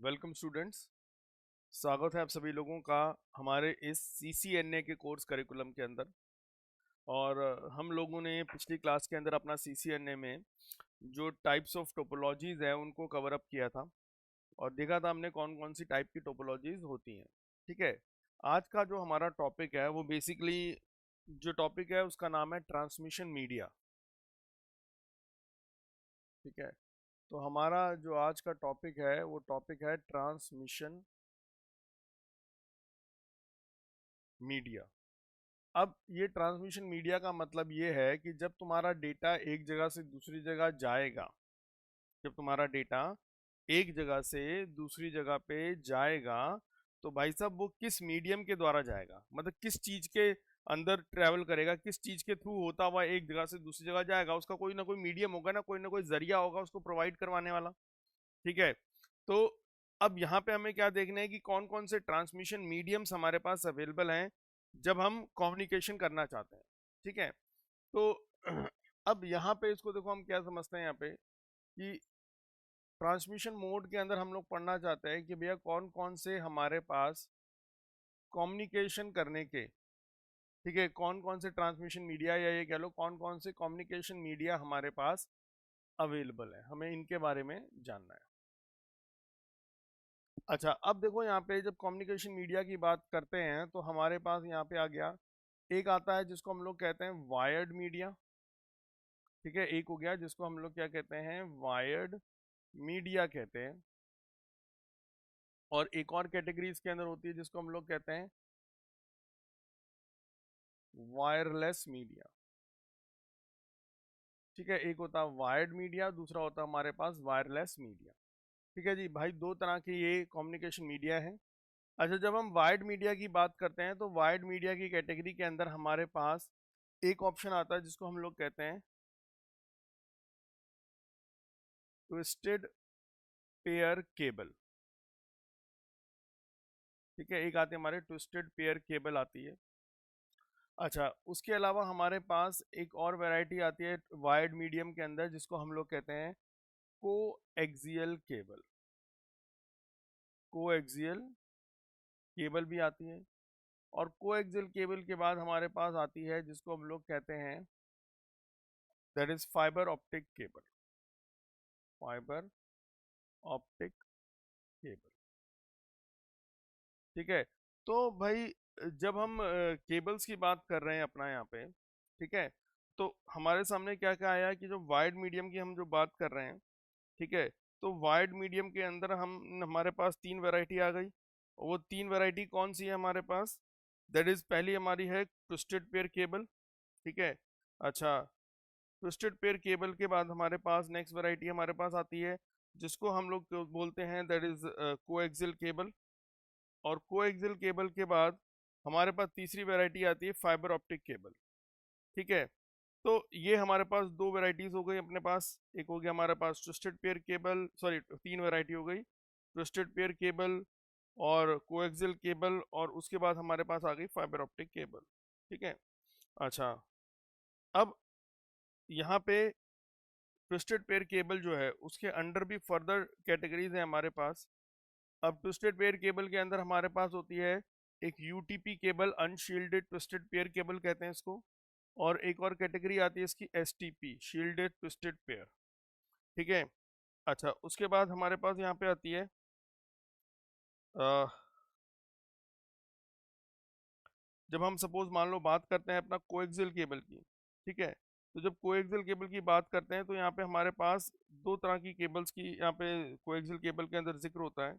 Welcome students. स्वागत है आप सभी लोगों का हमारे इस CCNA के कोर्स करिकुलम के अंदर। और हम लोगों ने पिछली क्लास के अंदर अपना CCNA में जो टाइप्स ऑफ टोपोलॉजीज है उनको कवर अप किया था और देखा था हमने कौन कौन सी टाइप की टोपोलॉजीज होती हैं। ठीक है, आज का जो हमारा टॉपिक है वो बेसिकली जो टॉपिक है उसका नाम है ट्रांसमिशन मीडिया। ठीक है, तो हमारा जो आज का टॉपिक है वो टॉपिक है ट्रांसमिशन मीडिया। अब ये ट्रांसमिशन मीडिया का मतलब ये है कि जब तुम्हारा डेटा एक जगह से दूसरी जगह जाएगा, जब तुम्हारा डेटा एक जगह से दूसरी जगह पे जाएगा, तो भाई साहब वो किस मीडियम के द्वारा जाएगा, मतलब किस चीज के अंदर ट्रेवल करेगा, किस चीज के थ्रू होता हुआ एक जगह से दूसरी जगह जाएगा, उसका कोई ना कोई मीडियम होगा ना कोई जरिया होगा उसको प्रोवाइड करवाने वाला। ठीक है, तो अब यहाँ पे हमें क्या देखना है कि कौन कौन से ट्रांसमिशन मीडियम्स हमारे पास अवेलेबल हैं जब हम कम्युनिकेशन करना चाहते हैं। ठीक है, तो अब यहाँ पे इसको देखो हम क्या समझते हैं यहाँ पे कि ट्रांसमिशन मोड के अंदर हम लोग पढ़ना चाहते हैं कि भैया कौन कौन से हमारे पास कम्युनिकेशन करने के, ठीक है, कौन कौन से ट्रांसमिशन मीडिया या ये कह लो कौन कौन से कम्युनिकेशन मीडिया हमारे पास अवेलेबल है, हमें इनके बारे में जानना है। अच्छा, अब देखो यहाँ पे जब कम्युनिकेशन मीडिया की बात करते हैं तो हमारे पास यहाँ पे आ गया, एक आता है जिसको हम लोग कहते हैं वायर्ड मीडिया। ठीक है, एक हो गया जिसको हम लोग क्या कहते हैं, वायर्ड मीडिया कहते हैं। और एक और कैटेगरी इसके अंदर होती है जिसको हम लोग कहते हैं वायरलेस मीडिया। ठीक है, एक होता है वायर्ड मीडिया, दूसरा होता है हमारे पास वायरलेस मीडिया। ठीक है जी भाई, दो तरह के ये कम्युनिकेशन मीडिया है। अच्छा, जब हम वायर्ड मीडिया की बात करते हैं तो वायर्ड मीडिया की कैटेगरी के अंदर हमारे पास एक ऑप्शन आता है जिसको हम लोग कहते हैं ट्विस्टेड पेयर केबल। ठीक है, एक आती है हमारे ट्विस्टेड पेयर केबल आती है। अच्छा, उसके अलावा हमारे पास एक और वैरायटी आती है वायर्ड मीडियम के अंदर जिसको हम लोग कहते हैं को एक्सियल केबल। को एक्सियल केबल भी आती है। और को एक्सियल केबल के बाद हमारे पास आती है जिसको हम लोग कहते हैं that is fibre optic cable. Fibre optic cable. ठीक है, तो भाई जब हम केबल्स की बात कर रहे हैं अपना यहाँ पे, ठीक है, तो हमारे सामने क्या क्या आया कि जो वायर्ड मीडियम की हम जो बात कर रहे हैं, ठीक है, तो वायर्ड मीडियम के अंदर हम हमारे पास तीन वैरायटी आ गई। और वो तीन वैरायटी कौन सी है हमारे पास, दैट इज पहली हमारी है ट्विस्टेड पेयर केबल। ठीक है, अच्छा, ट्विस्टेड पेयर केबल के बाद हमारे पास नेक्स्ट वैरायटी हमारे पास आती है जिसको हम लोग बोलते हैं दैट इज कोएक्सियल केबल। और कोएक्सियल केबल के बाद हमारे पास तीसरी वैरायटी आती है फाइबर ऑप्टिक केबल। ठीक है, तो ये हमारे पास दो वैरायटीज हो गई अपने पास। एक हो गया हमारे पास ट्विस्टेड पेयर केबल, सॉरी तीन वैरायटी हो गई, ट्विस्टेड पेयर केबल और कोएक्सियल केबल, और उसके बाद हमारे पास आ गई फाइबर ऑप्टिक केबल। ठीक है, अच्छा, अब यहाँ पे ट्विस्टेड पेयर केबल जो है उसके अंडर भी फर्दर कैटेगरीज हैं हमारे पास। अब ट्विस्टेड पेयर केबल के अंदर हमारे पास होती है एक UTP cable, unshielded twisted pair cable कहते हैं इसको। और एक और कैटेगरी आती है इसकी एसटीपी, शील्डेड ट्विस्टेड पेयर। ठीक है, अच्छा, उसके बाद हमारे पास यहाँ पे आती है अ, जब हम सपोज मान लो बात करते हैं अपना कोएक्सियल केबल की। ठीक है, तो जब कोएक्सियल केबल की बात करते हैं तो यहाँ पे हमारे पास दो तरह की केबल्स की यहाँ पे कोएक्सियल केबल के अंदर जिक्र होता है।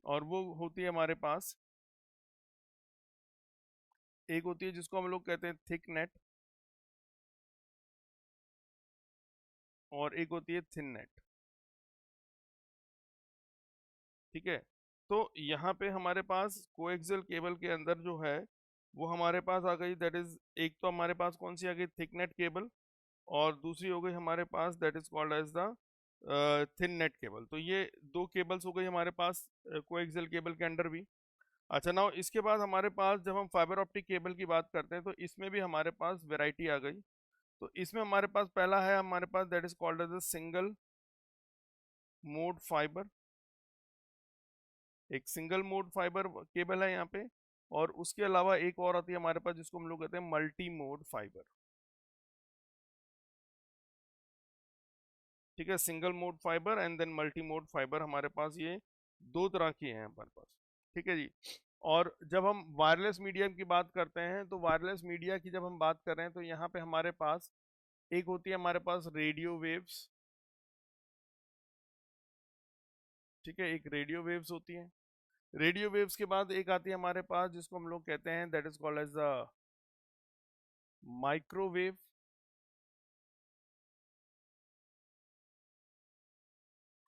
और वो होती है हमारे पास, एक होती है जिसको हम लोग कहते हैं थिक नेट, और एक होती है थिन नेट। ठीक है, तो यहाँ पे हमारे पास कोएक्सियल केबल के अंदर जो है वो हमारे पास आ गई दैट इज, एक तो हमारे पास कौन सी आ गई, थिक नेट केबल, और दूसरी हो गई हमारे पास that is called as the thin net cable. तो ये दो केबल्स हो गई हमारे पास कोएक्सियल केबल के अंडर भी। अच्छा, नाउ इसके बाद हमारे पास जब हम फाइबर ऑप्टिक केबल की बात करते हैं तो इसमें भी हमारे पास वैरायटी आ गई। तो इसमें हमारे पास पहला है हमारे पास that is called as a single mode fibre. एक सिंगल मोड फाइबर केबल है यहाँ पे, और उसके अलावा एक और आती है हमारे पास जिसको हम लोग कहते हैं मल्टी मोड फाइबर। ठीक है, single mode fibre and then multi mode fibre, हमारे पास ये दो तरह की हैं हमारे पास। ठीक है जी। और जब हम वायरलेस मीडियम की बात करते हैं, तो वायरलेस मीडिया की जब हम बात कर रहे हैं तो यहाँ पे हमारे पास एक होती है हमारे पास रेडियो वेव्स। ठीक है, एक रेडियो वेव्स होती है। रेडियो वेव्स के बाद एक आती है हमारे पास जिसको हम लोग कहते हैं that is called as the microwave.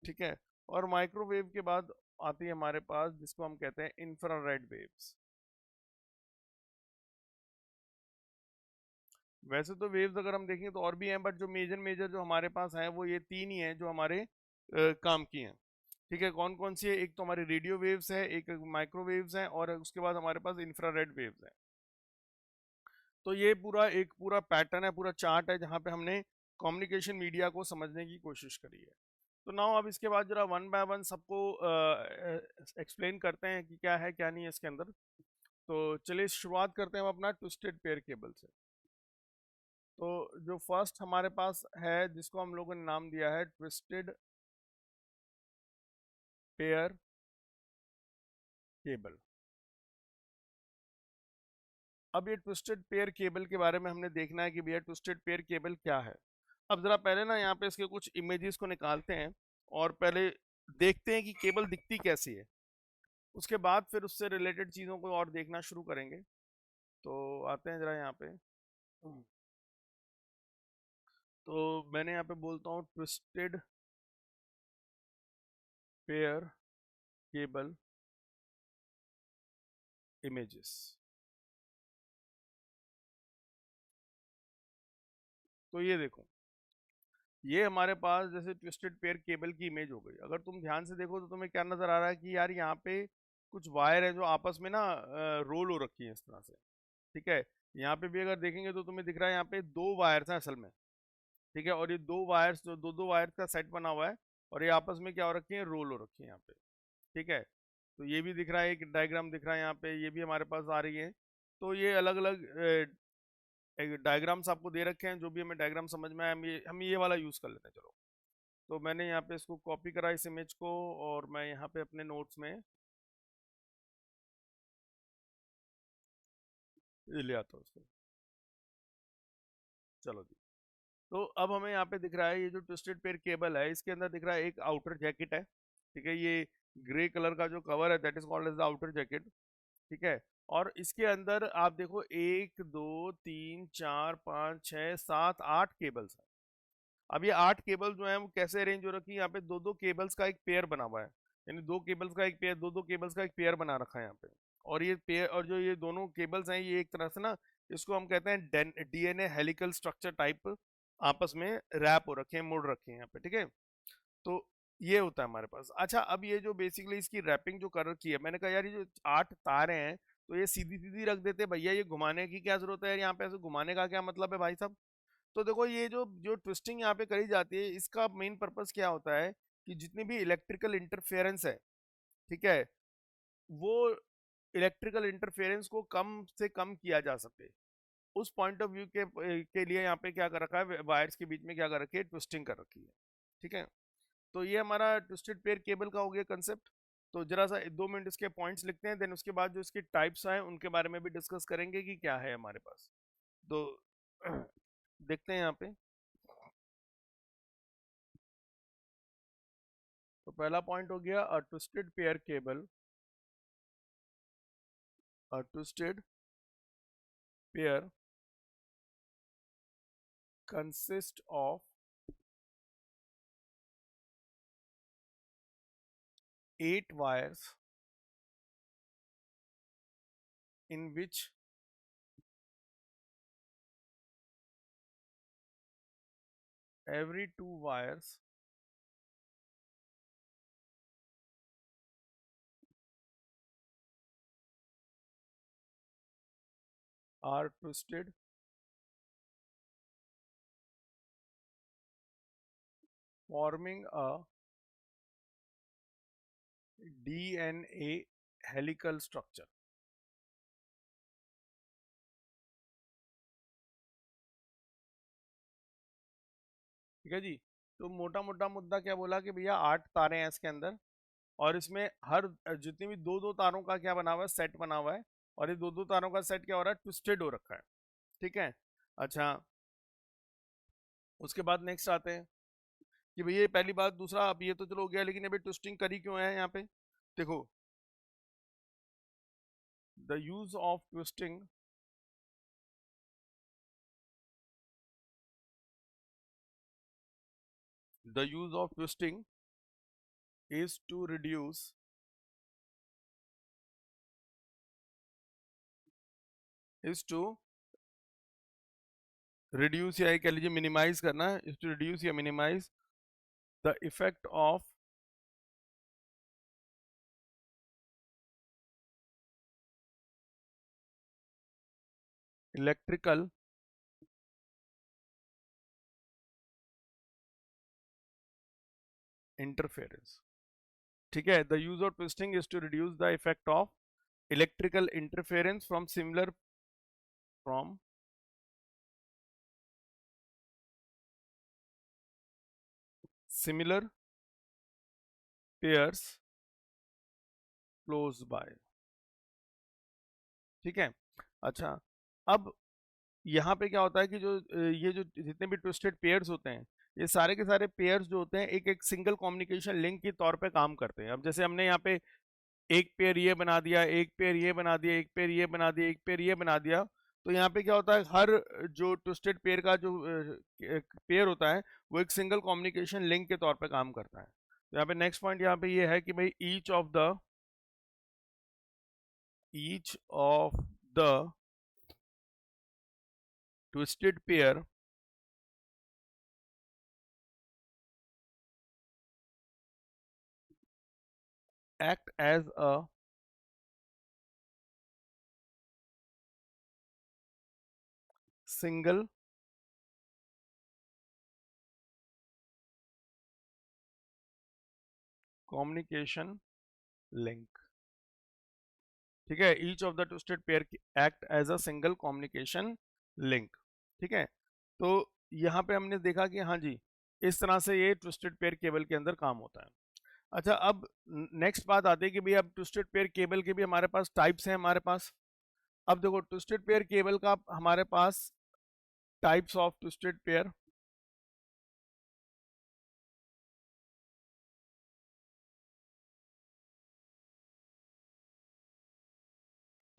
ठीक है, और माइक्रोवेव के बाद आती है हमारे पास जिसको हम कहते हैं इंफ्रारेड वेव्स। वैसे तो वेव्स अगर हम देखें तो और भी हैं, बट जो मेजर मेजर जो हमारे पास हैं वो ये तीन ही हैं जो हमारे काम की हैं। ठीक है, कौन कौन सी है? एक तो हमारी रेडियो वेव्स है, एक माइक्रोवेव्स हैं, और उसके बाद हमारे पास इंफ्रारेड वेव्स हैं। तो ये पूरा एक पूरा पैटर्न है, पूरा चार्ट है जहाँ पे हमने कम्युनिकेशन मीडिया को समझने की कोशिश करी है। तो नाउ अब इसके बाद जरा वन बाय वन सबको एक्सप्लेन करते हैं कि क्या है क्या नहीं है इसके अंदर। तो चलिए शुरुआत करते हैं हम अपना ट्विस्टेड पेयर केबल से। तो जो फर्स्ट हमारे पास है जिसको हम लोगों ने नाम दिया है ट्विस्टेड पेयर केबल। अब ये ट्विस्टेड पेयर केबल के बारे में हमने देखना है कि भैया ट्विस्टेड पेयर केबल क्या है। अब जरा पहले ना यहाँ पे इसके कुछ इमेजेस को निकालते हैं और पहले देखते हैं कि केबल दिखती कैसी है। उसके बाद फिर उससे रिलेटेड चीज़ों को और देखना शुरू करेंगे। तो आते हैं जरा यहाँ पे। तो मैंने यहाँ पे बोलता हूँ ट्विस्टेड पेयर केबल इमेजेस। तो ये देखो, ये हमारे पास जैसे ट्विस्टेड पेयर केबल की इमेज हो गई। अगर तुम ध्यान से देखो तो तुम्हें क्या नजर आ रहा है कि यार यहाँ पे कुछ वायर है जो आपस में ना रोल हो रखी है इस तरह से। ठीक है, यहाँ पे भी अगर देखेंगे तो तुम्हें दिख रहा है यहाँ पे दो वायर्स हैं असल में। ठीक है, और ये दो वायर्स जो दो दो वायर्स का सेट बना हुआ है, और ये आपस में क्या हो रखी है, रोल हो रखी है यहाँ पे। ठीक है, तो ये भी दिख रहा है, एक डायग्राम दिख रहा है यहाँ पे, ये भी हमारे पास आ रही है। तो ये अलग अलग डायग्राम्स आपको दे रखे हैं, जो भी हमें डायग्राम समझ में आए हम ये वाला यूज कर लेते हैं। चलो, तो मैंने यहाँ पे इसको कॉपी करा इस इमेज को, और मैं यहाँ पे अपने नोट्स में ये ले आता हूँ इसको। चलो जी। तो अब हमें यहाँ पे दिख रहा है ये जो ट्विस्टेड पेयर केबल है, इसके अंदर दिख रहा है एक आउटर जैकेट है। ठीक है, ये ग्रे कलर का जो कवर है that is called as the outer jacket. ठीक है, और इसके अंदर आप देखो एक दो तीन चार पाँच छः सात आठ केबल्स हैं। अब ये आठ केबल जो है वो कैसे अरेंज हो रखी है, यहाँ पे दो दो केबल्स का एक पेयर बना हुआ है। यानी दो केबल्स का एक पेयर, दो दो केबल्स का एक पेयर बना रखा है यहाँ पे। और ये पेयर, और जो ये दोनों केबल्स हैं ये एक तरह से ना, इसको हम कहते हैं डीएनए हेलिकल स्ट्रक्चर टाइप आपस में रैप हो रखे हैं, मुड़ रखे हैं यहाँ पे। ठीक है, तो ये होता है हमारे पास। अच्छा, अब ये जो बेसिकली इसकी रैपिंग जो कर रखी है, मैंने कहा यार ये जो आठ तारे हैं तो ये सीधी सीधी रख देते भैया, ये घुमाने की क्या जरूरत है यार, यहाँ पे ऐसे घुमाने का क्या मतलब है भाई साहब। तो देखो, ये जो जो ट्विस्टिंग यहाँ पे करी जाती है इसका मेन पर्पस क्या होता है कि जितनी भी इलेक्ट्रिकल इंटरफेरेंस है, ठीक है, वो इलेक्ट्रिकल इंटरफेरेंस को कम से कम किया जा सके, उस पॉइंट ऑफ व्यू के लिए यहाँ पे क्या कर रखा है, वायर्स के बीच में क्या कर रखी है, ट्विस्टिंग कर रखी है। ठीक है, तो ये हमारा ट्विस्टेड पेयर केबल का हो गया कंसेप्ट। तो जरा सा 2 मिनट इसके पॉइंट्स लिखते हैं, देन उसके बाद जो इसके टाइप्स हैं उनके बारे में भी डिस्कस करेंगे कि क्या है हमारे पास। तो देखते हैं यहाँ पे। तो पहला पॉइंट हो गया a twisted pair cable. A twisted pair consist of 8 wires in which every 2 wires are twisted, forming a DNA helical structure. ठीक है जी। तो मोटा मोटा मुद्दा क्या बोला कि भैया 8 तारे हैं इसके अंदर, और इसमें हर जितनी भी दो दो तारों का क्या बना हुआ है, सेट बना हुआ है, और ये दो दो तारों का सेट क्या हो रहा है, ट्विस्टेड हो रखा है। ठीक है। अच्छा, उसके बाद नेक्स्ट आते हैं कि भैया पहली बात, दूसरा अब ये तो चलो हो गया, लेकिन अभी ट्विस्टिंग करी क्यों है यहाँ पे? देखो, the use of twisting the use of twisting is to reduce या कह लीजिए मिनिमाइज करना, is to reduce या minimize the effect of electrical interference। ठीक है, the use of twisting is to reduce the effect of electrical interference from similar pairs close by। ठीक है। अच्छा, अब यहाँ पे क्या होता है कि जो ये जो जितने भी ट्विस्टेड पेयर्स होते हैं, ये सारे के सारे पेयर्स जो होते हैं एक एक सिंगल कम्युनिकेशन लिंक के तौर पे काम करते हैं। अब जैसे हमने यहाँ पे एक पेयर ये बना दिया, एक पेयर ये बना दिया, एक पेयर ये बना दिया, एक पेयर ये बना दिया, तो यहाँ पे क्या होता है, हर जो ट्विस्टेड पेयर का जो पेयर होता है वो एक सिंगल कम्युनिकेशन लिंक के तौर पे काम करता है। तो यहाँ पे नेक्स्ट पॉइंट यहाँ पे ये है कि भाई each of the twisted pair act as a single communication link। ठीक है, each of the twisted pair act as a single communication link. ठीक है। तो यहाँ पे हमने देखा कि हाँ जी, इस तरह से ये ट्विस्टेड पेयर केबल के अंदर काम होता है। अच्छा, अब नेक्स्ट बात आती है कि भाई अब ट्विस्टेड पेयर केबल के भी हमारे पास टाइप्स हैं हमारे पास। अब देखो, ट्विस्टेड पेयर केबल का हमारे पास टाइप्स ऑफ ट्विस्टेड पेयर।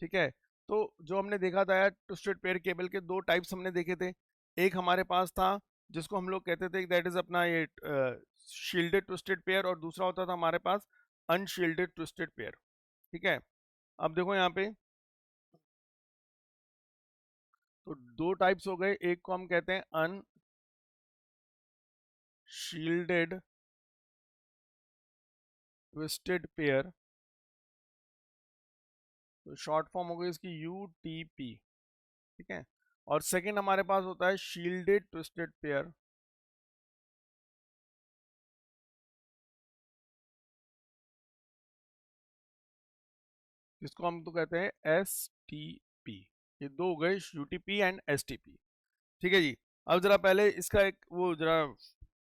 ठीक है। तो जो हमने देखा था यार, ट्विस्टेड पेयर केबल के दो टाइप्स हमने देखे थे। एक हमारे पास था जिसको हम लोग कहते थे दैट इज अपना ये शील्डेड ट्विस्टेड पेयर, और दूसरा होता था हमारे पास अनशील्डेड ट्विस्टेड पेयर। ठीक है। अब देखो यहाँ पे, तो दो टाइप्स हो गए, एक को हम कहते हैं अनशील्डेड ट्विस्टेड पेयर, तो शॉर्ट फॉर्म हो गई इसकी यूटीपी। ठीक है। और सेकंड हमारे पास होता है शील्डेड ट्विस्टेड पेयर, जिसको हम तो कहते हैं एस टी पी। ये दो हो गए, UTP and S T P. ठीक है जी। अब जरा पहले इसका एक वो जरा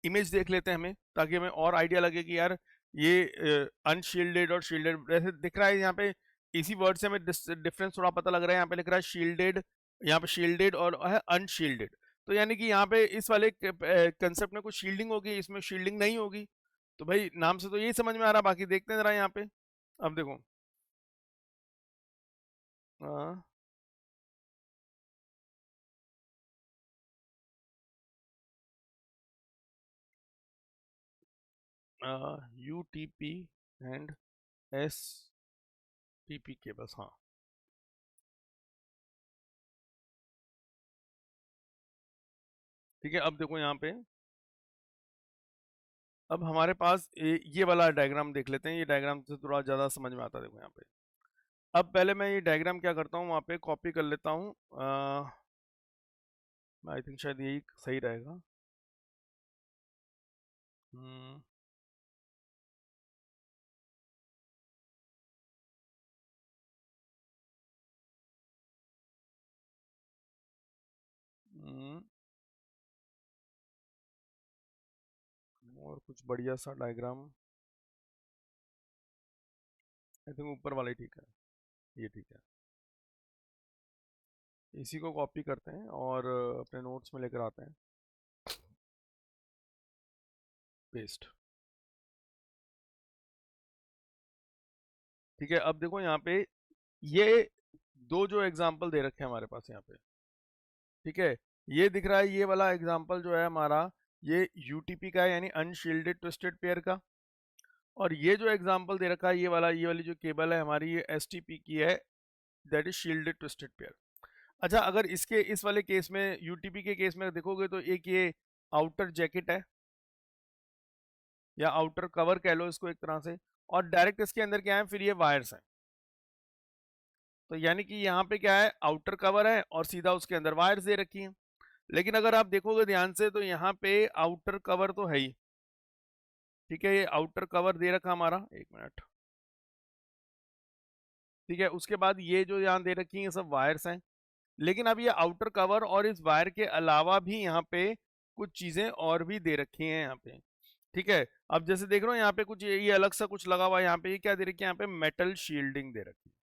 इमेज देख लेते हैं हमें, ताकि हमें और आइडिया लगे कि यार ये अनशील्डेड और शील्डेड जैसे दिख रहा है यहाँ पे, इसी वर्ड से हमें डिफरेंस थोड़ा पता लग रहा है। यहाँ पे लिख रहा है शील्डेड, यहाँ पे शील्डेड और है अनशील्डेड। तो यानी कि यहाँ पे इस वाले कंसेप्ट में कुछ शील्डिंग होगी, इसमें शील्डिंग नहीं होगी। तो भाई नाम से तो यही समझ में आ रहा, बाकी देखते हैं जरा यहाँ पे। अब देखो, UTP and S TP cables, हाँ। ठीक है। अब देखो यहाँ पे, अब हमारे पास ये वाला डायग्राम देख लेते हैं। ये डायग्राम से थोड़ा ज़्यादा समझ में आता है। देखो यहाँ पे, अब पहले मैं ये डायग्राम क्या करता हूँ, वहाँ पे कॉपी कर लेता हूँ। आई थिंक शायद यही सही रहेगा। हम्म, और कुछ बढ़िया सा डायग्राम, आई थिंक ऊपर वाला ही ठीक है, ये ठीक है। इसी को कॉपी करते हैं और अपने नोट्स में लेकर आते हैं, पेस्ट। ठीक है, अब देखो यहाँ पे ये दो जो एग्जाम्पल दे रखे हैं हमारे पास यहाँ पे, ठीक है, ये दिख रहा है, ये वाला एग्जाम्पल जो है हमारा, ये यूटीपी का है, यानी अनशील्डेड ट्विस्टेड पेयर का। और ये जो एग्जाम्पल दे रखा है, ये वाला, ये वाली जो केबल है हमारी, ये एसटीपी की है, that is shielded twisted pair. अच्छा, अगर इसके इस वाले केस में, यूटीपी के केस में देखोगे तो एक ये आउटर जैकेट है, या आउटर कवर कह लो इसको एक तरह से, और डायरेक्ट इसके अंदर क्या है, फिर ये वायर्स हैं। तो यानी कि यहाँ पे क्या है, आउटर कवर है और सीधा उसके अंदर वायर्स दे रखी हैं। लेकिन अगर आप देखोगे ध्यान से तो यहाँ पे आउटर कवर तो है ही, ठीक है, ये आउटर कवर दे रखा हमारा, एक मिनट, ठीक है। उसके बाद ये जो यहाँ दे रखी है सब वायर्स हैं। लेकिन अब ये आउटर कवर और इस वायर के अलावा भी यहाँ पे कुछ चीजें और भी दे रखी हैं यहाँ पे, ठीक है। अब जैसे देख रहे हो यहाँ पे कुछ ये अलग सा कुछ लगा हुआ है यहाँ पे, ये क्या दे रखी है, यहाँ पे मेटल शील्डिंग दे रखी है,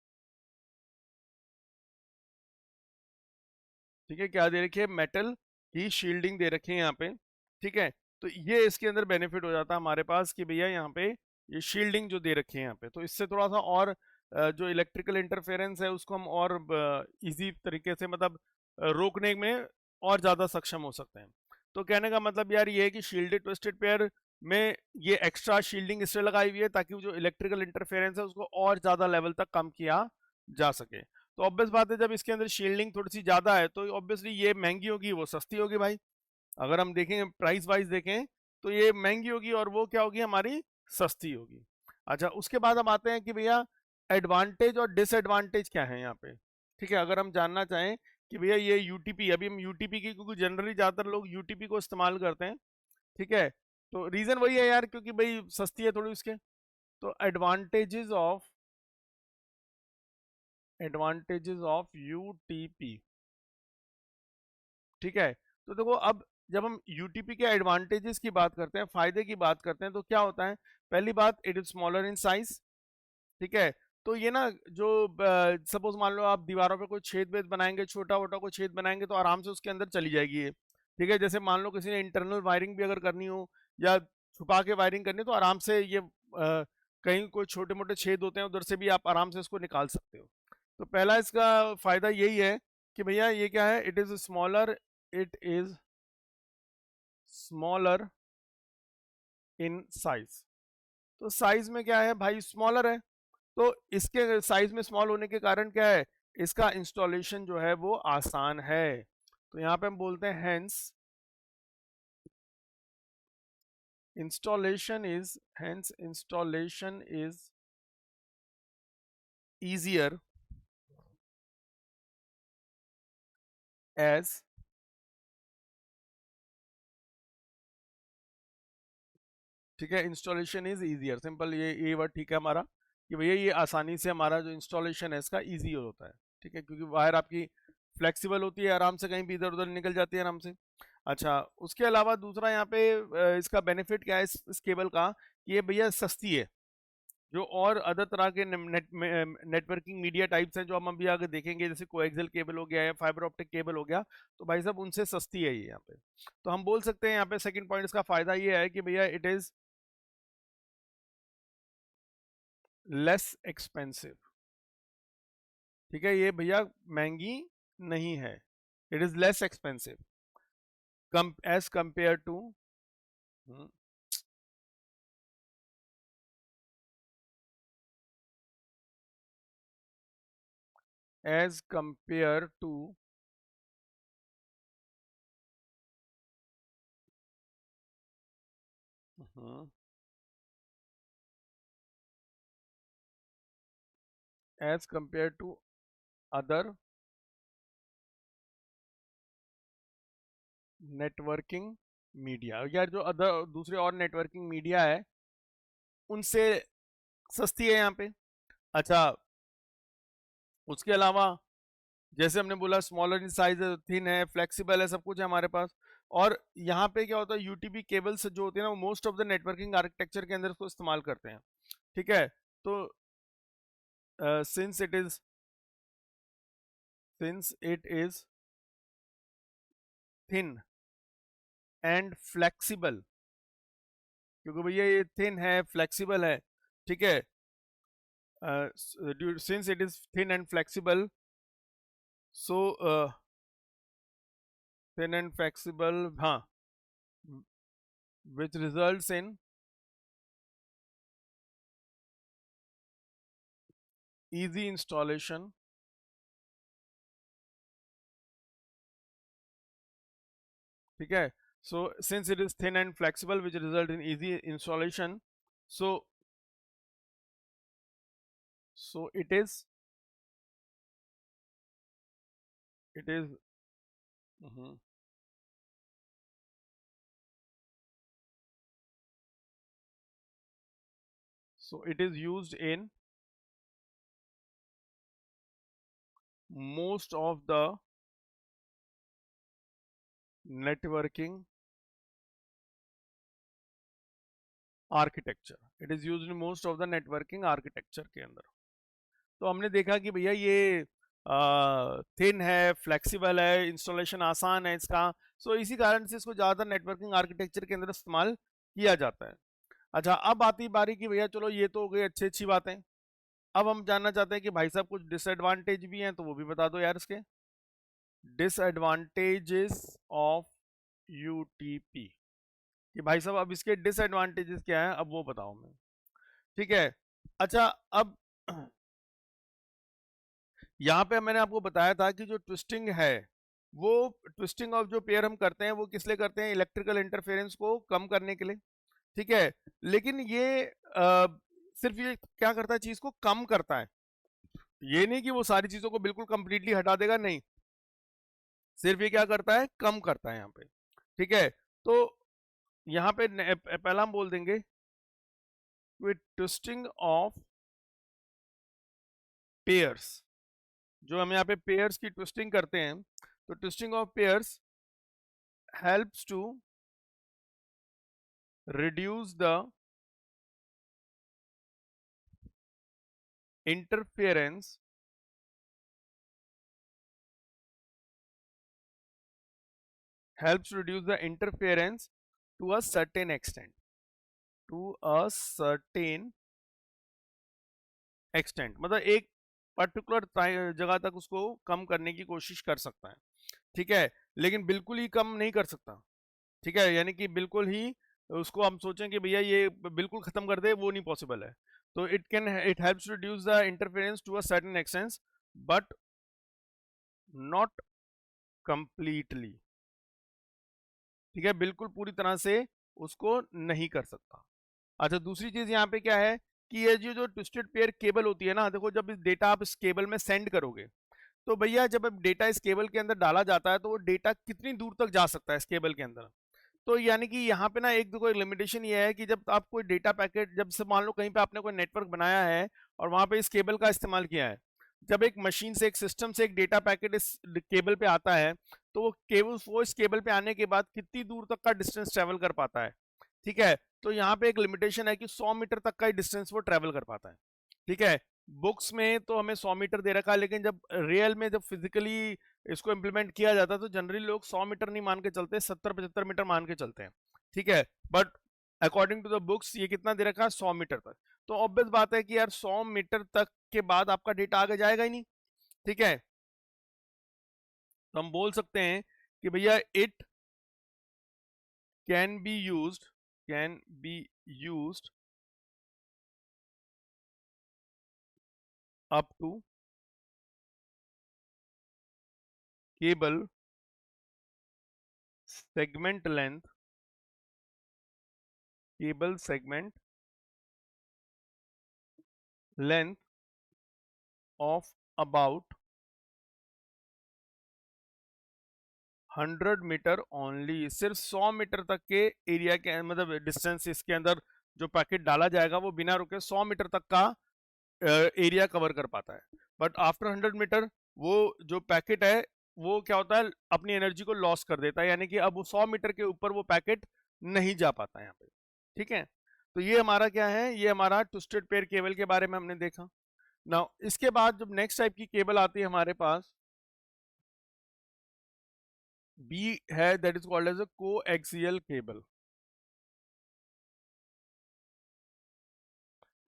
ठीक है, क्या दे रखी है, मेटल की शील्डिंग दे रखी है यहाँ पे, ठीक है। तो ये इसके अंदर बेनिफिट हो जाता है हमारे पास कि भैया यहाँ पे ये शील्डिंग जो दे रखी है यहाँ पे, तो इससे थोड़ा सा और जो इलेक्ट्रिकल इंटरफेरेंस है उसको हम और इजी तरीके से, मतलब रोकने में और ज़्यादा सक्षम हो सकते हैं। तो कहने का मतलब यार ये है कि शील्डेड ट्विस्टेड पेयर में ये एक्स्ट्रा शील्डिंग इसलिए लगाई हुई है ताकि वो जो इलेक्ट्रिकल इंटरफेरेंस है उसको और ज़्यादा लेवल तक कम किया जा सके। तो ऑब्वियस बात है, जब इसके अंदर शील्डिंग थोड़ी सी ज़्यादा है तो ऑब्वियसली ये महंगी होगी, वो सस्ती होगी भाई। अगर हम देखेंगे प्राइस वाइज देखें तो ये महंगी होगी और वो क्या होगी, हमारी सस्ती होगी। अच्छा, उसके बाद हम आते हैं कि भैया एडवांटेज और डिसएडवांटेज क्या है यहाँ पे, ठीक है। अगर हम जानना चाहें कि भैया ये यूटीपी, अभी हम यूटीपी की, क्योंकि जनरली ज़्यादातर लोग यूटीपी को इस्तेमाल करते हैं, ठीक है, तो रीज़न वही है यार, क्योंकि भाई सस्ती है थोड़ी उसके। तो एडवांटेजेस ऑफ यूटीपी, ठीक है। तो देखो, अब जब हम यूटीपी के एडवांटेजेस की बात करते हैं, फायदे की बात करते हैं, तो क्या होता है, पहली बात, it is smaller in size, ठीक है। तो ये ना, जो सपोज मान लो आप दीवारों पे कोई छेद वेद बनाएंगे, छोटा वोटा कोई छेद बनाएंगे, तो आराम से उसके अंदर चली जाएगी ये, ठीक है। जैसे मान लो किसी ने इंटरनल वायरिंग भी अगर करनी हो या छुपा के वायरिंग करनी हो, तो आराम से ये कहीं कोई छोटे मोटे छेद होते हैं उधर से भी आप आराम से इसको निकाल सकते हो। तो पहला इसका फायदा यही है कि भैया ये क्या है, it is smaller in size. तो साइज में क्या है भाई, स्मॉलर है। तो इसके साइज में स्मॉल होने के कारण क्या है, इसका इंस्टॉलेशन जो है वो आसान है। तो यहाँ पे हम बोलते हैं hence installation is easier as, ठीक है, इंस्टॉलेशन इज ईजियर, सिंपल, ये वर्ड ठीक है हमारा, कि भैया ये आसानी से हमारा जो इंस्टॉलेशन है इसका ईजी होता है, ठीक है, क्योंकि वायर आपकी फ्लेक्सिबल होती है, आराम से कहीं भी इधर उधर निकल जाती है आराम से। अच्छा, उसके अलावा दूसरा यहाँ पे इसका बेनिफिट क्या है इस केबल का, कि ये भैया सस्ती है। जो और अदर तरह के नेटवर्किंग मीडिया टाइप्स हैं जो हम अभी आगे देखेंगे, जैसे कोएक्सियल केबल हो गया या फाइबर ऑप्टिक केबल हो गया, तो भाई साहब उनसे सस्ती है ये यहाँ पे। तो हम बोल सकते हैं यहाँ पे सेकंड पॉइंट इसका फायदा ये है कि भैया इट इज लेस एक्सपेंसिव, ठीक है, ये भैया महंगी नहीं है, इट इज लेस एक्सपेंसिव कम as compare to, as compare to as compare to other networking media, यार जो अदर दूसरे और नेटवर्किंग मीडिया है उनसे सस्ती है यहाँ पे। अच्छा, उसके अलावा जैसे हमने बोला स्मॉलर इन साइज है, थिन है, फ्लेक्सिबल है, सब कुछ है हमारे पास। और यहाँ पे क्या होता है, यूटीपी केबल्स जो होते हैं ना, वो most of the networking architecture के अंदर इसको इस्तेमाल करते हैं, ठीक है। तो since it is thin and flexible, क्योंकि भैया ये थिन है, फ्लेक्सिबल है, ठीक है, since it is thin and flexible, so thin and flexible, हाँ, which results in easy installation, ठीक है। So since it is thin and flexible, which result in easy installation, so so it is mhm. So it is used in most of the networking architecture, it is used in most of the networking architecture के अंदर। तो हमने देखा कि भैया ये thin है, flexible है, इंस्टॉलेशन आसान है इसका, सो इसी कारण से इसको ज़्यादातर नेटवर्किंग आर्किटेक्चर के अंदर इस्तेमाल किया जाता है। अच्छा, अब आती बारी की भैया चलो ये तो हो गई अच्छी अच्छी बातें, अब हम जानना चाहते हैं कि भाई साहब कुछ डिसएडवांटेज भी हैं, तो वो भी बता दो यार इसके। डिसएडवांटेजेस ऑफ यूटीपी, कि भाई साहब अब इसके डिसएडवांटेजेस क्या है, अब वो बताओ मैं, ठीक है। अच्छा, अब यहाँ पे मैंने आपको बताया था कि जो ट्विस्टिंग है, वो ट्विस्टिंग ऑफ जो पेयर हम करते हैं वो किस लिए करते हैं, इलेक्ट्रिकल इंटरफेरेंस को कम करने के लिए, ठीक है। लेकिन ये सिर्फ ये क्या करता है, चीज को कम करता है, ये नहीं कि वो सारी चीजों को बिल्कुल कंप्लीटली हटा देगा, नहीं, सिर्फ ये क्या करता है, कम करता है यहाँ पे, ठीक है। तो यहाँ पे पहला हम बोल देंगे विद ट्विस्टिंग ऑफ पेयर्स, जो हम यहाँ पे पेयर्स की ट्विस्टिंग करते हैं, तो twisting of pairs helps to reduce the interference to a certain extent, मतलब एक पर्टिकुलर जगह तक उसको कम करने की कोशिश कर सकता है, ठीक है, लेकिन बिल्कुल ही कम नहीं कर सकता, ठीक है, यानी कि बिल्कुल ही उसको हम सोचें कि भैया ये बिल्कुल खत्म कर दे, वो नहीं पॉसिबल है। तो it helps reduce the interference to a certain extent, but not completely, ठीक है, बिल्कुल पूरी तरह से उसको नहीं कर सकता। अच्छा, दूसरी चीज यहाँ पे क्या है कि ये जो ट्विस्टेड पेयर केबल होती है ना, देखो जब इस डेटा आप इस केबल में सेंड करोगे, तो भैया जब अब डेटा इस केबल के अंदर डाला जाता है, तो वो डेटा कितनी दूर तक जा सकता है इस केबल के अंदर। तो यानी कि यहाँ पे ना एक देखो लिमिटेशन ये है कि जब आप कोई डेटा पैकेट, जब से मान लो कहीं पे आपने कोई नेटवर्क बनाया है और वहां पे इस केबल का इस्तेमाल किया है, जब एक मशीन से, एक सिस्टम से एक डेटा पैकेट इस केबल पे आता है, तो वो इस केबल पे आने के बाद कितनी दूर तक का डिस्टेंस ट्रेवल कर पाता है, ठीक है। तो यहाँ पे एक लिमिटेशन है कि 100 मीटर तक का ही डिस्टेंस वो ट्रेवल कर पाता है, ठीक है। बुक्स में तो हमें 100 मीटर दे रखा है, लेकिन जब रियल में जब फिजिकली इसको इम्प्लीमेंट किया जाता है, तो जनरली लोग 100 मीटर नहीं मान के चलते, 70-75 मीटर मान के चलते हैं, ठीक है। But according to the books ये कितना दे रखा है, 100 मीटर तक। तो ऑब्वियस बात है कि यार 100 मीटर तक के बाद आपका डेटा आगे जाएगा ही नहीं, ठीक है। तो हम बोल सकते हैं कि भैया it can be used up to cable segment length of about 100 metre only, सिर्फ 100 मीटर तक के एरिया के मतलब डिस्टेंस इसके अंदर जो पैकेट डाला जाएगा वो बिना रुके 100 मीटर तक का एरिया कवर कर पाता है। बट आफ्टर 100 मीटर वो जो पैकेट है वो क्या होता है, अपनी एनर्जी को लॉस कर देता है, यानी कि अब वो 100 मीटर के ऊपर वो पैकेट नहीं जा पाता यहाँ पे। ठीक है, तो ये हमारा क्या है, ये हमारा ट्विस्टेड पेयर केबल के बारे में हमने देखा। नाउ इसके बाद जब नेक्स्ट टाइप की केबल आती है हमारे पास, बी है, that is called as a coaxial cable.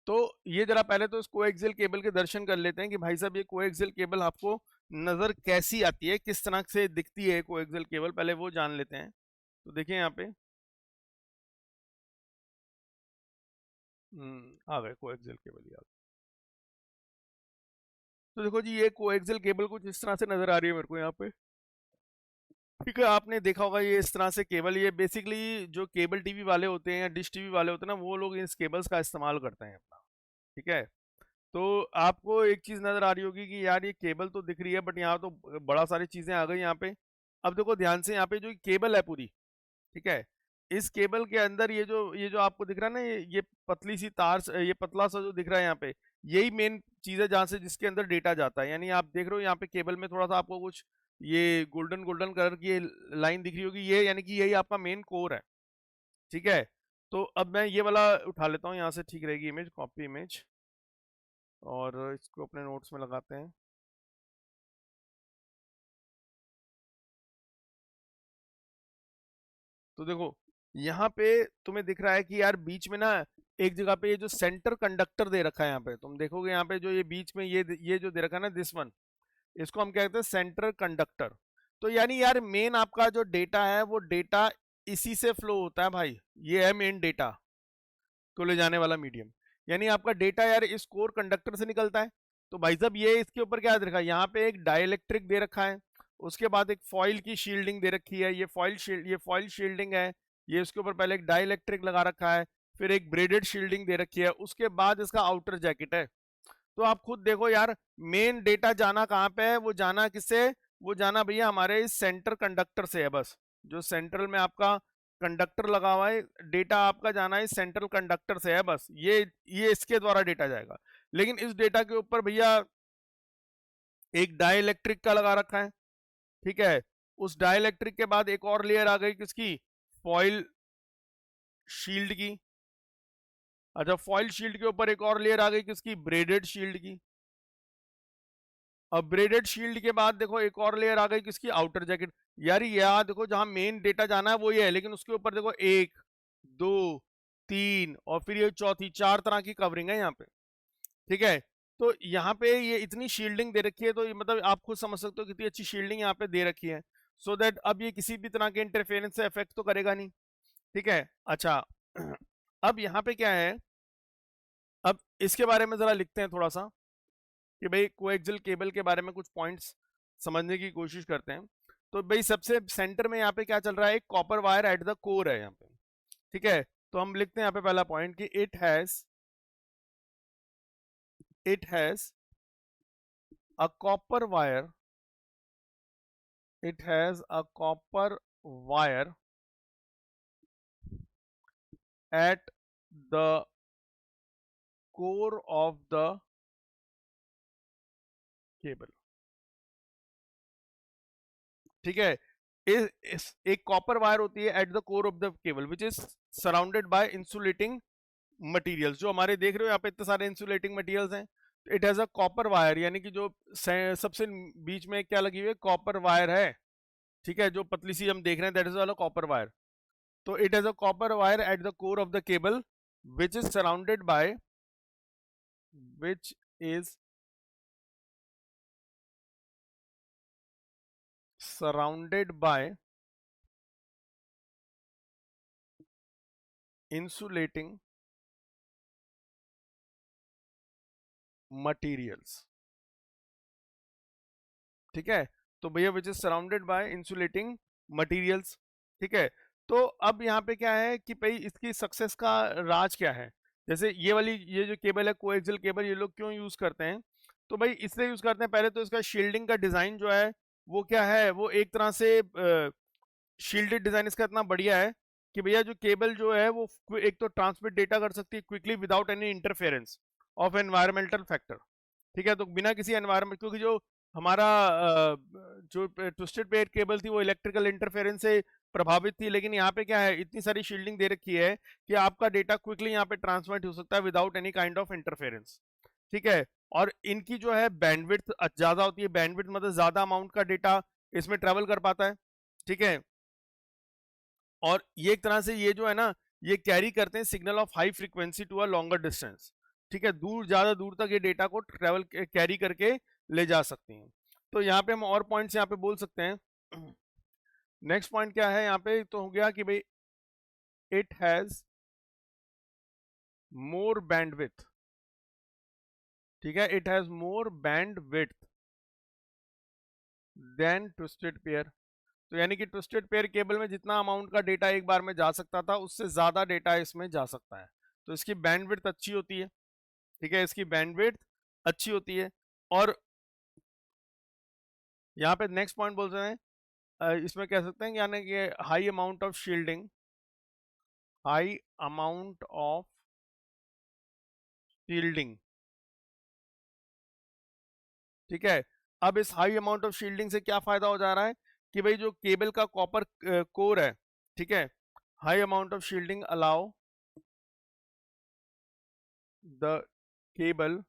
तो ये जरा पहले तो इस कोएक्सियल केबल के दर्शन कर लेते हैं कि भाई साहब ये कोएक्सियल केबल आपको नजर कैसी आती है, किस तरह से दिखती है कोएक्सियल केबल, पहले वो जान लेते हैं। तो देखिए यहाँ पे आ गए कोएक्सियल केबल याद। तो देखो जी, ये कोएक्सियल केबल कुछ इस तरह से नजर आ रही है मेरे को यहाँ पे। ठीक है, आपने देखा होगा ये इस तरह से केबल, ये बेसिकली जो केबल टीवी वाले होते हैं या डिश टीवी वाले होते हैं ना, वो लोग इस केबल्स का इस्तेमाल करते हैं अपना। ठीक है, तो आपको एक चीज नजर आ रही होगी कि यार ये केबल तो दिख रही है, बट यहाँ तो बड़ा सारी चीजें आ गई यहाँ पे। अब देखो ध्यान से, यहाँ पे जो केबल है पूरी, ठीक है, इस केबल के अंदर ये जो आपको दिख रहा है ना, ये पतली सी तार ये पतला सा जो दिख रहा है यहाँ पे, यही मेन चीज है जहाँ से जिसके अंदर डेटा जाता है। यानी आप देख रहे हो यहाँ पे केबल में थोड़ा सा आपको कुछ ये गोल्डन गोल्डन कलर की ये लाइन दिख रही होगी, ये यानी कि यही आपका मेन कोर है। ठीक है, तो अब मैं ये वाला उठा लेता हूँ यहाँ से, ठीक रहेगी इमेज, कॉपी इमेज, और इसको अपने नोट्स में लगाते हैं। तो देखो यहाँ पे तुम्हें दिख रहा है कि यार बीच में ना एक जगह पे ये जो सेंटर कंडक्टर दे रखा है, यहाँ पे तुम देखोगे यहाँ पे जो ये बीच में ये जो दे रखा है ना, दिस वन, इसको हम कहते हैं सेंटर कंडक्टर। तो यानी यार मेन आपका जो डेटा है वो डेटा इसी से फ्लो होता है भाई, ये है मेन डेटा को ले जाने वाला मीडियम। यानी आपका डेटा यार इस कोर कंडक्टर से निकलता है। तो भाई साहब ये इसके ऊपर क्या दे रखा है, यहाँ पे एक डाइलेक्ट्रिक दे रखा है, उसके बाद एक फॉइल की शील्डिंग दे रखी है, ये फॉइल शील्डिंग है, ये उसके ऊपर पहले एक डाइलेक्ट्रिक लगा रखा है, फिर एक ब्रेडेड शील्डिंग दे रखी है, उसके बाद इसका आउटर जैकेट है। तो आप खुद देखो यार, मेन डेटा जाना कहाँ पे है, वो जाना किससे, वो जाना भैया हमारे इस सेंटर कंडक्टर से है बस। जो सेंट्रल में आपका कंडक्टर लगा हुआ है, डेटा आपका जाना है सेंट्रल कंडक्टर से है बस, ये इसके द्वारा डेटा जाएगा। लेकिन इस डेटा के ऊपर भैया एक डाइलेक्ट्रिक का लगा रखा है। ठीक है, उस डाइलेक्ट्रिक के बाद एक और लेयर आ गई किसकी, फॉइल शील्ड की। अच्छा, फॉइल शील्ड के ऊपर एक और लेयर आ गई किसकी, ब्रेडेड शील्ड की। अब ब्रेडेड शील्ड के बाद देखो एक और लेयर आ गई किसकी, आउटर जैकेट। यार यहाँ देखो जहां मेन डेटा जाना है वो ये है, लेकिन उसके ऊपर देखो एक, दो, तीन, और फिर ये चौथी, चार तरह की कवरिंग है यहाँ पे। ठीक है, तो यहाँ पे ये इतनी शील्डिंग दे रखी है, तो ये मतलब आप खुद समझ सकते हो कितनी अच्छी शील्डिंग यहाँ पे दे रखी है, सो दैट अब ये किसी भी तरह के इंटरफेरेंस से इफेक्ट तो करेगा नहीं। ठीक है, अच्छा अब यहाँ पे क्या है, अब इसके बारे में जरा लिखते हैं थोड़ा सा कि भाई कोएक्सियल केबल के बारे में कुछ पॉइंट्स समझने की कोशिश करते हैं। तो भाई सबसे सेंटर में यहाँ पे क्या चल रहा है, एक copper wire at the core है यहाँ पे। ठीक है, तो हम लिखते हैं यहाँ पे पहला पॉइंट कि it has a copper wire, it has a copper wire at the core of the cable। ठीक है, एक कॉपर वायर होती है at the core of the cable which is surrounded by insulating materials. जो हमारे देख रहे हो यहाँ पे इतने सारे इंसुलेटिंग मटेरियल्स हैं, it has a copper wire, यानी कि जो सबसे बीच में क्या लगी हुई है, कॉपर वायर है। ठीक है, जो पतली सी हम देख रहे हैं दैट इज वाला कॉपर वायर। तो it has a copper wire at the core of the cable which is surrounded by which is surrounded by insulating materials। ठीक है, तो भैया which is surrounded by insulating materials. ठीक है, तो अब यहाँ पे क्या है कि भाई इसकी सक्सेस का राज क्या है। जैसे ये जो केबल है कोएक्सियल केबल, ये लोग क्यों यूज करते हैं, तो भाई इसलिए यूज करते हैं, पहले तो इसका शील्डिंग का डिजाइन जो है वो क्या है, वो एक तरह से शील्डेड डिजाइन इसका इतना बढ़िया है कि भैया जो केबल जो है वो एक तो ट्रांसमिट डेटा कर सकती है quickly without any interference of environmental factor. ठीक है, तो बिना किसी एनवायरमेंट, क्योंकि जो हमारा जो ट्विस्टेड पेयर केबल थी वो इलेक्ट्रिकल इंटरफेरेंस से प्रभावित थी, लेकिन यहाँ पे क्या है, इतनी सारी शील्डिंग दे रखी है कि आपका डेटा क्विकली यहाँ पे ट्रांसमिट हो सकता है without any kind of interference. ठीक है। और इनकी जो है बैंडविड्थ ज्यादा होती है, बैंडविड्थ मतलब ज्यादा अमाउंट का डेटा इसमें ट्रेवल कर पाता है। ठीक है। और ये एक तरह से ये जो है ना, ये कैरी करते हैं signal of high frequency to a longer distance. ठीक है, दूर, ज्यादा दूर तक ये डेटा को ट्रेवल कैरी करके ले जा सकती हैं। तो यहाँ पे हम और पॉइंट्स यहाँ पे बोल सकते हैं। नेक्स्ट पॉइंट क्या है यहाँ पे, तो हो गया कि भाई इट हैज मोर बैंडविड्थ। ठीक है, it has more bandwidth then twisted pair. तो यानी कि ट्विस्टेड पेयर केबल में जितना अमाउंट का डेटा एक बार में जा सकता था, उससे ज्यादा डेटा इसमें जा सकता है। तो इसकी बैंडविड्थ अच्छी होती है। ठीक है, इसकी बैंडविड्थ अच्छी होती है। और यहाँ पे नेक्स्ट पॉइंट बोल रहे हैं, इसमें कह सकते हैं कि यानी कि high amount of shielding, high amount of shielding. ठीक है। अब इस हाई अमाउंट ऑफ शील्डिंग से क्या फायदा हो जा रहा है कि भाई जो केबल का कॉपर कोर है, ठीक है, high amount of shielding allow the cable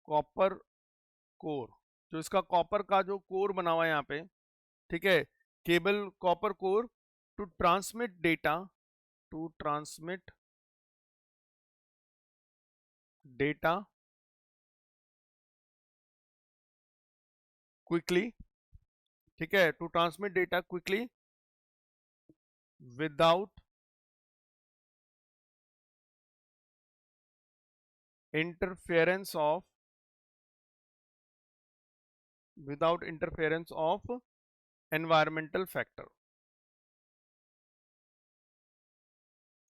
copper core, जो इसका कॉपर का जो कोर बना हुआ है यहाँ पे, ठीक है, cable copper core to transmit data, to transmit data quickly. ठीक है, to transmit data quickly without interference of, without interference of environmental factor.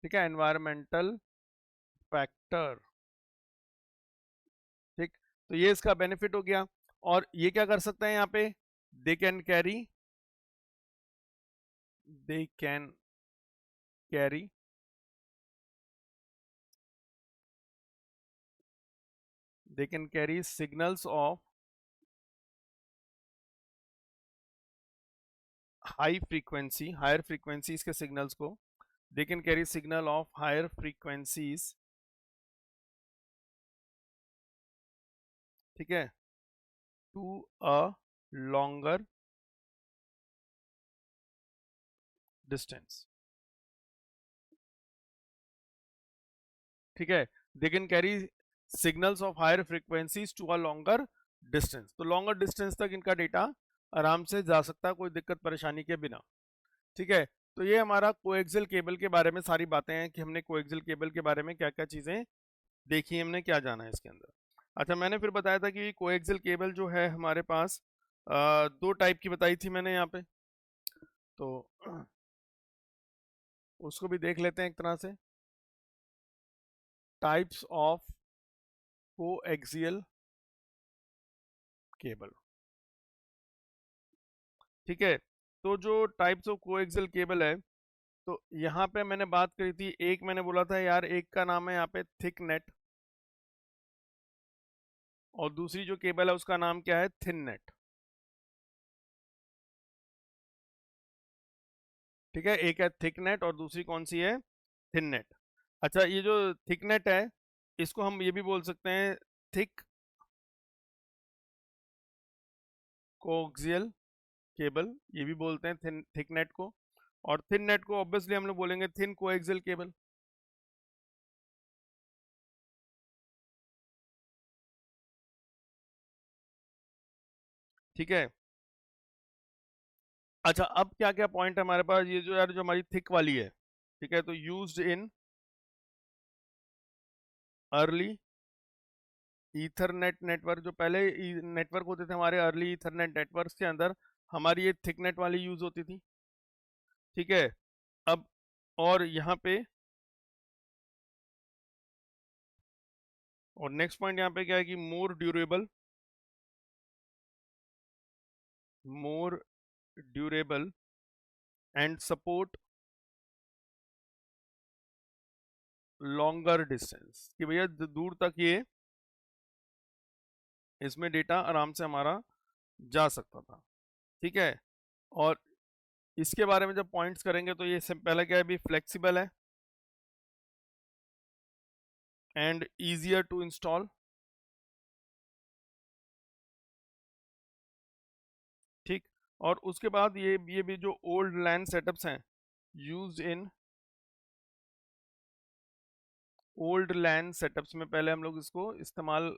ठीक है, एनवायरमेंटल फैक्टर। ठीक, तो ये इसका बेनिफिट हो गया। और ये क्या कर सकते हैं यहाँ पे, they can carry, they can carry they can carry signals of high frequency, higher frequencies के signals को, they can carry signal of higher frequencies, ठीक है, to a longer distance। ठीक है, they can carry signals of higher frequencies to a longer distance। तो longer distance तक इनका data आराम से जा सकता है कोई दिक्कत परेशानी के बिना। ठीक है, तो ये हमारा कोएक्सियल केबल के बारे में सारी बातें हैं कि हमने कोएक्सियल केबल के बारे में क्या क्या चीज़ें देखी, हमने क्या जाना है इसके अंदर। अच्छा, मैंने फिर बताया था कि कोएक्सियल केबल जो है हमारे पास दो टाइप की बताई थी मैंने यहाँ पे, तो उसको भी देख लेते हैं एक तरह से। Types of coaxial cable. ठीक है, तो जो टाइप्स ऑफ कोएक्सियल केबल है, तो यहाँ पे मैंने बात करी थी, एक मैंने बोला था यार, एक का नाम है यहाँ पे थिक नेट, और दूसरी जो केबल है उसका नाम क्या है, थिन नेट। ठीक है, एक है थिक नेट और दूसरी कौन सी है, थिन नेट। अच्छा, ये जो थिक नेट है, इसको हम ये भी बोल सकते हैं थिक कोक्सियल केबल, ये भी बोलते हैं थिन थिक नेट को। और थिन नेट को ऑब्वियसली हम लोग बोलेंगे थिन कोएक्सियल केबल। ठीक है। अच्छा, अब क्या क्या पॉइंट है हमारे पास, ये जो यार जो हमारी थिक वाली है, ठीक है, तो used in early Ethernet network, जो पहले नेटवर्क होते थे हमारे अर्ली ईथरनेट नेटवर्क के अंदर, हमारी ये थिकनेट वाली यूज होती थी। ठीक है। अब और यहाँ पे, और नेक्स्ट पॉइंट यहाँ पे क्या है कि मोर durable, more durable and support longer distance, कि भैया दूर तक ये इसमें डेटा आराम से हमारा जा सकता था, ठीक है। और इसके बारे में जब पॉइंट्स करेंगे तो ये पहले क्या है, भी फ्लेक्सिबल है एंड ईजियर टू इंस्टॉल, ठीक। और उसके बाद ये भी जो ओल्ड लैन सेटअप्स हैं used in old LAN setups में पहले हम लोग इसको इस्तेमाल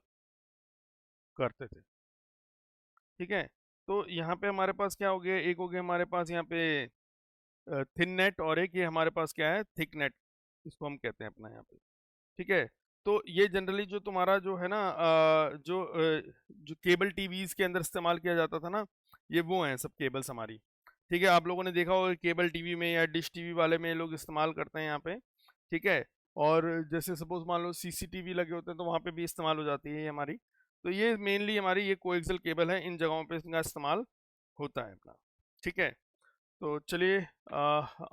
करते थे, ठीक है। तो यहाँ पे हमारे पास क्या हो गया, एक हो गया हमारे पास यहाँ पे थिन नेट, और एक ये हमारे पास क्या है, थिक नेट, इसको हम कहते हैं अपना यहाँ पे, ठीक है। तो ये जनरली जो तुम्हारा जो है ना जो केबल टीवीज के अंदर इस्तेमाल किया जाता था ना, ये वो हैं सब केबल्स हमारी, ठीक है। आप लोगों ने देखा होगा केबल टीवी में या डिश टीवी वाले में लोग इस्तेमाल करते हैं यहाँ पे, ठीक है। और जैसे सपोज मान लो सीसीटीवी लगे होते हैं तो वहाँ पे भी इस्तेमाल हो जाती है ये हमारी। तो ये मेनली हमारी ये कोएक्सियल केबल है, इन जगहों पे इनका इस्तेमाल होता है अपना, ठीक है। तो चलिए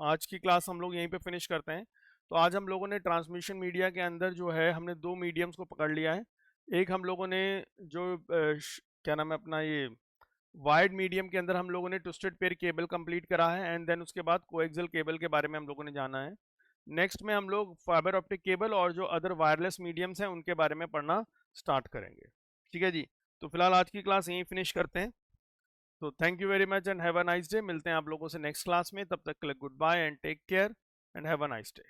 आज की क्लास हम लोग यहीं पे फिनिश करते हैं। तो आज हम लोगों ने ट्रांसमिशन मीडिया के अंदर जो है हमने दो मीडियम्स को पकड़ लिया है। एक हम लोगों ने जो क्या नाम है अपना, ये वायर्ड मीडियम के अंदर हम लोगों ने ट्विस्टेड पेयर केबल कंप्लीट करा है, एंड देन उसके बाद कोएक्सियल केबल के बारे में हम लोगों ने जाना है। नेक्स्ट में हम लोग फाइबर ऑप्टिक केबल और जो अदर वायरलेस मीडियम्स हैं उनके बारे में पढ़ना स्टार्ट करेंगे, ठीक है जी। तो फिलहाल आज की क्लास यहीं फिनिश करते हैं। तो thank you very much and have a nice day. मिलते हैं आप लोगों से नेक्स्ट क्लास में, तब तक के लिए goodbye and take care and have a nice day.